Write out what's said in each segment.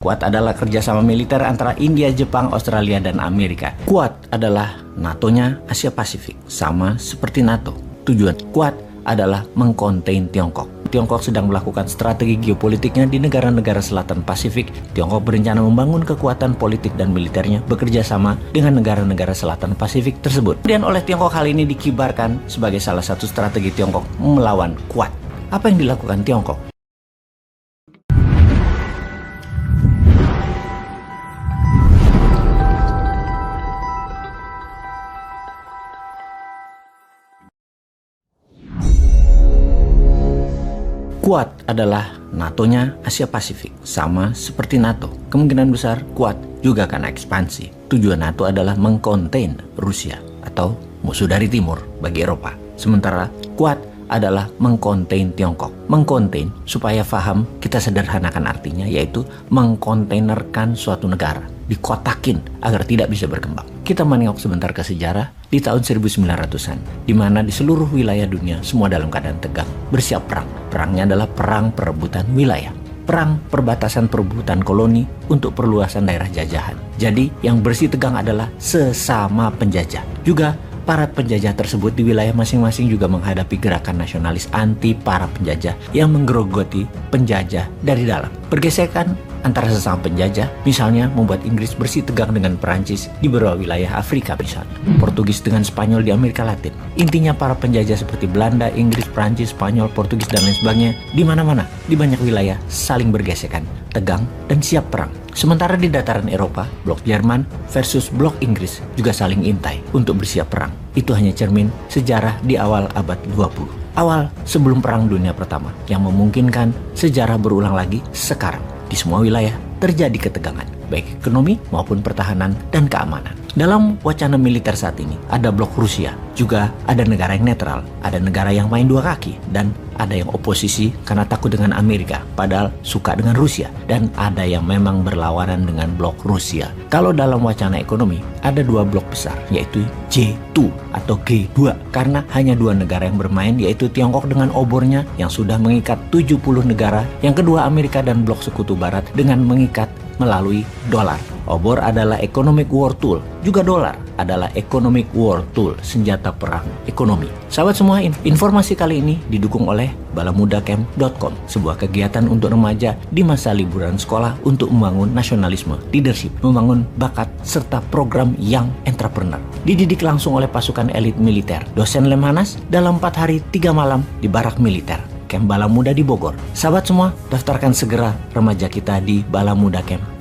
Quad adalah kerjasama militer antara India, Jepang, Australia, dan Amerika. Quad adalah NATO-nya Asia Pasifik, sama seperti NATO. Tujuan Quad adalah mengkonten Tiongkok. Tiongkok sedang melakukan strategi geopolitiknya di negara-negara selatan Pasifik. Tiongkok berencana membangun kekuatan politik dan militernya bekerja sama dengan negara-negara selatan Pasifik tersebut. Kemudian oleh Tiongkok hal ini dikibarkan sebagai salah satu strategi Tiongkok melawan Quad. Apa yang dilakukan Tiongkok? Quad adalah NATO-nya Asia Pasifik, sama seperti NATO. Kemungkinan besar Quad juga akan ekspansi. Tujuan NATO adalah mengkonten Rusia atau musuh dari timur bagi Eropa. Sementara Quad adalah mengkonten Tiongkok. Mengkonten, supaya paham, kita sederhanakan artinya, yaitu mengkontainerkan suatu negara, dikotakin agar tidak bisa berkembang. Kita menengok sebentar ke sejarah di tahun 1900-an, di mana di seluruh wilayah dunia semua dalam keadaan tegang, bersiap perang. Perangnya adalah perang perebutan wilayah. Perang perbatasan perebutan koloni untuk perluasan daerah jajahan. Jadi yang bersih tegang adalah sesama penjajah. Juga para penjajah tersebut di wilayah masing-masing juga menghadapi gerakan nasionalis anti para penjajah yang menggerogoti penjajah dari dalam. Pergesekan antara sesama penjajah, misalnya membuat Inggris bersih tegang dengan Perancis di beberapa wilayah Afrika misalnya. Portugis dengan Spanyol di Amerika Latin. Intinya para penjajah seperti Belanda, Inggris, Perancis, Spanyol, Portugis, dan lain sebagainya di mana-mana, di banyak wilayah saling bergesekan, tegang, dan siap perang. Sementara di dataran Eropa, blok Jerman versus blok Inggris juga saling intai untuk bersiap perang. Itu hanya cermin sejarah di awal abad 20. Awal sebelum Perang Dunia Pertama yang memungkinkan sejarah berulang lagi sekarang. Di semua wilayah terjadi ketegangan, baik ekonomi maupun pertahanan dan keamanan. Dalam wacana militer saat ini, ada blok Rusia, juga ada negara yang netral, ada negara yang main dua kaki, dan ada yang oposisi karena takut dengan Amerika, padahal suka dengan Rusia, dan ada yang memang berlawanan dengan blok Rusia. Kalau dalam wacana ekonomi, ada dua blok besar, yaitu J2 atau G2, karena hanya dua negara yang bermain, yaitu Tiongkok dengan obornya yang sudah mengikat 70 negara, yang kedua Amerika dan blok sekutu barat dengan mengikat melalui dolar. Obor adalah economic war tool, juga dolar adalah economic war tool, senjata perang ekonomi. Sahabat semua, informasi kali ini didukung oleh balamudacamp.com, sebuah kegiatan untuk remaja di masa liburan sekolah untuk membangun nasionalisme, leadership, membangun bakat, serta program young entrepreneur. Dididik langsung oleh pasukan elit militer, dosen Lemhanas dalam 4 hari 3 malam di barak militer, Camp Bala Muda di Bogor. Sahabat semua, daftarkan segera remaja kita di balamudacamp.com.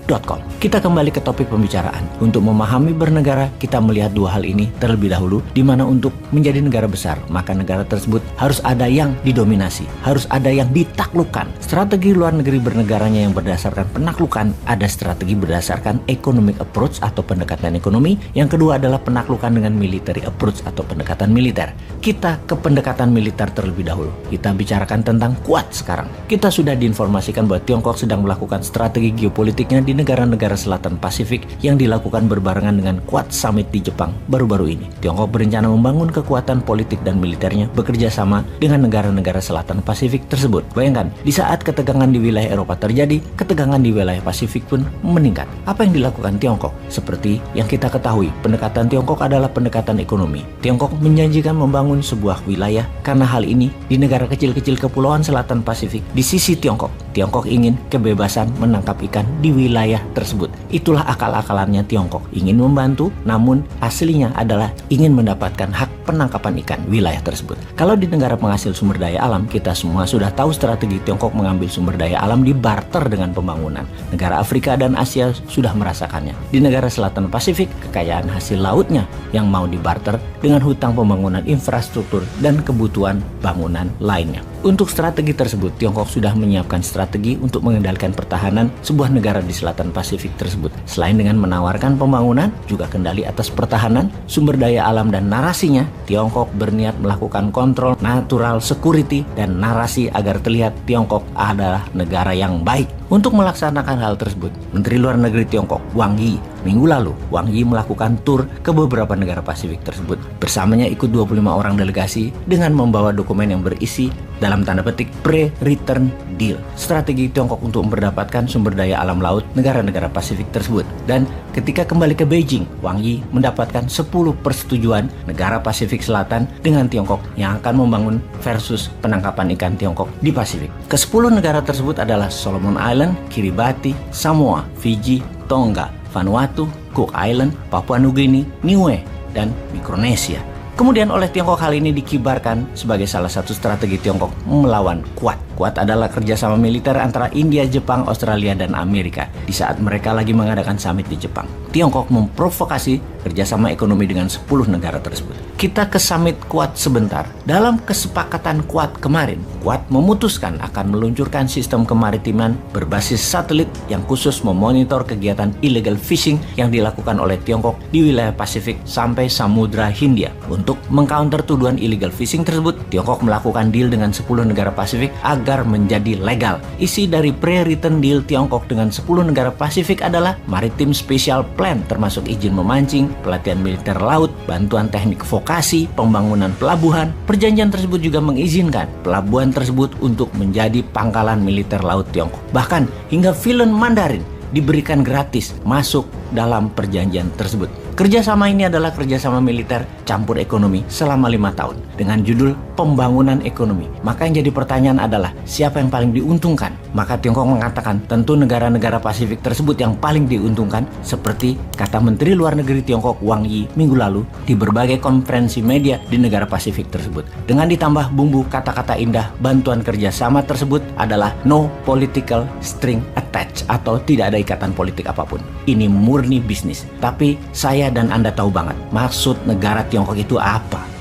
Kita kembali ke topik pembicaraan. Untuk memahami bernegara, kita melihat dua hal ini terlebih dahulu, di mana untuk menjadi negara besar, maka negara tersebut harus ada yang didominasi, harus ada yang ditaklukkan. Strategi luar negeri bernegaranya yang berdasarkan penaklukan, ada strategi berdasarkan economic approach atau pendekatan ekonomi. Yang kedua adalah penaklukan dengan military approach atau pendekatan militer. Kita ke pendekatan militer terlebih dahulu. Kita bicarakan tentang Quad sekarang. Kita sudah diinformasikan bahwa Tiongkok sedang melakukan strategi geopolitiknya di negara-negara selatan Pasifik yang dilakukan berbarengan dengan Quad Summit di Jepang baru-baru ini. Tiongkok berencana membangun kekuatan politik dan militernya bekerja sama dengan negara-negara selatan Pasifik tersebut. Bayangkan, di saat ketegangan di wilayah Eropa terjadi, ketegangan di wilayah Pasifik pun meningkat. Apa yang dilakukan Tiongkok? Seperti yang kita ketahui, pendekatan Tiongkok adalah pendekatan ekonomi. Tiongkok menjanjikan membangun sebuah wilayah karena hal ini di negara kecil-kecil kepulauan selatan Pasifik di sisi Tiongkok. Tiongkok ingin kebebasan menangkap ikan di wilayah tersebut. Itulah akal-akalannya Tiongkok. Ingin membantu, namun aslinya adalah ingin mendapatkan hak penangkapan ikan wilayah tersebut. Kalau di negara penghasil sumber daya alam, kita semua sudah tahu strategi Tiongkok mengambil sumber daya alam di barter dengan pembangunan. Negara Afrika dan Asia sudah merasakannya. Di negara selatan Pasifik, kekayaan hasil lautnya yang mau dibarter dengan hutang pembangunan infrastruktur dan kebutuhan bangunan lainnya. Untuk strategi tersebut, Tiongkok sudah menyiapkan strategi untuk mengendalikan pertahanan sebuah negara di selatan Pasifik tersebut. Selain dengan menawarkan pembangunan, juga kendali atas pertahanan, sumber daya alam dan narasinya, Tiongkok berniat melakukan kontrol natural security dan narasi agar terlihat Tiongkok adalah negara yang baik. Untuk melaksanakan hal tersebut, Menteri Luar Negeri Tiongkok Wang Yi minggu lalu, Wang Yi melakukan tur ke beberapa negara Pasifik tersebut. Bersamanya ikut 25 orang delegasi dengan membawa dokumen yang berisi dalam tanda petik pre-return deal, strategi Tiongkok untuk mendapatkan sumber daya alam laut negara-negara Pasifik tersebut. Dan ketika kembali ke Beijing, Wang Yi mendapatkan 10 persetujuan negara Pasifik Selatan dengan Tiongkok yang akan membangun versus penangkapan ikan Tiongkok di Pasifik. Ke-10 negara tersebut adalah Solomon Island, Kiribati, Samoa, Fiji, Tonga, Vanuatu, Cook Island, Papua Nugini, Niue, dan Mikronesia. Kemudian oleh Tiongkok hal ini dikibarkan sebagai salah satu strategi Tiongkok melawan Quad. Quad adalah kerjasama militer antara India, Jepang, Australia, dan Amerika di saat mereka lagi mengadakan summit di Jepang. Tiongkok memprovokasi kerjasama ekonomi dengan 10 negara tersebut. Kita ke summit Quad sebentar. Dalam kesepakatan Quad kemarin, Quad memutuskan akan meluncurkan sistem kemaritiman berbasis satelit yang khusus memonitor kegiatan illegal fishing yang dilakukan oleh Tiongkok di wilayah Pasifik sampai Samudra Hindia. Untuk mengcounter tuduhan illegal fishing tersebut, Tiongkok melakukan deal dengan 10 negara Pasifik agar menjadi legal. Isi dari pre-return deal Tiongkok dengan 10 negara Pasifik adalah Maritime Special Plan, termasuk izin memancing, pelatihan militer laut, bantuan teknik vokasi, pembangunan pelabuhan. Perjanjian tersebut juga mengizinkan pelabuhan tersebut untuk menjadi pangkalan militer laut Tiongkok. Bahkan hingga film Mandarin diberikan gratis masuk dalam perjanjian tersebut. Kerjasama ini adalah kerjasama militer campur ekonomi selama 5 tahun dengan judul pembangunan ekonomi. Maka yang jadi pertanyaan adalah siapa yang paling diuntungkan? Maka Tiongkok mengatakan tentu negara-negara Pasifik tersebut yang paling diuntungkan, seperti kata Menteri Luar Negeri Tiongkok Wang Yi minggu lalu di berbagai konferensi media di negara Pasifik tersebut. Dengan ditambah bumbu kata-kata indah, bantuan kerjasama tersebut adalah no political string attached atau tidak ada ikatan politik apapun. Ini murni bisnis. Tapi saya dan Anda tahu banget maksud negara Tiongkok itu apa.